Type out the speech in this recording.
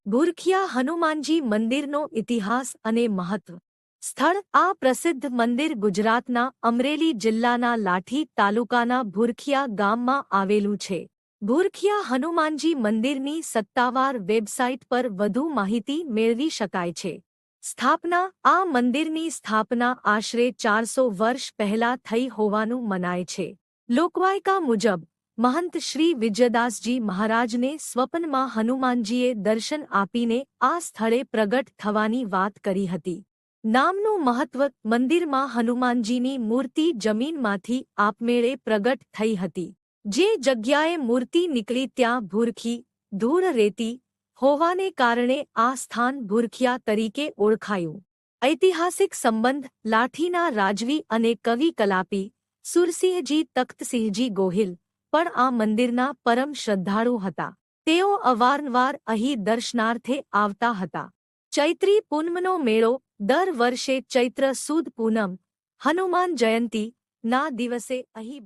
ભૂરખિયા હનુમાનજી મંદિરનો ઇતિહાસ અને મહત્વ. સ્થળ: આ પ્રસિદ્ધ મંદિર ગુજરાતના અમરેલી જિલ્લાના લાઠી તાલુકાના ભૂરખિયા ગામમાં આવેલું છે. ભૂરખિયા હનુમાનજી મંદિરની સત્તાવાર વેબસાઇટ પર વધુ માહિતી મેળવી શકાય છે. સ્થાપના: આ મંદિરની સ્થાપના આશરે 400 વર્ષ પહેલા થઈ હોવાનું મનાય છે. લોકવાયકા મુજબ મહંત શ્રી વિજયદાસજી મહારાજને સ્વપ્નમાં હનુમાનજીએ દર્શન આપીને આ સ્થળે પ્રગટ થવાની વાત કરી હતી. નામનું મહત્વ: મંદિરમાં હનુમાનજીની મૂર્તિ જમીનમાંથી આપમેળે પ્રગટ થઈ હતી. જે જગ્યાએ મૂર્તિ નીકળી ત્યાં ભૂરખી, ધૂળ રેતી હોવાને કારણે આ સ્થાન ભૂરખિયા તરીકે ઓળખાયું. ઐતિહાસિક સંબંધ: લાઠીના રાજવી અને કવિ કલાપી સુરસિંહજી તખ્તસિંહજી ગોહિલ પણ આ મંદિરના પરમ શ્રદ્ધાળુ હતા. તેઓ અવારનવાર અહીં દર્શનાર્થે આવતા હતા. ચૈત્રી પૂનમનો મેળો: દર વર્ષે ચૈત્ર સુદ પૂનમ, હનુમાન જયંતી ના દિવસે અહીં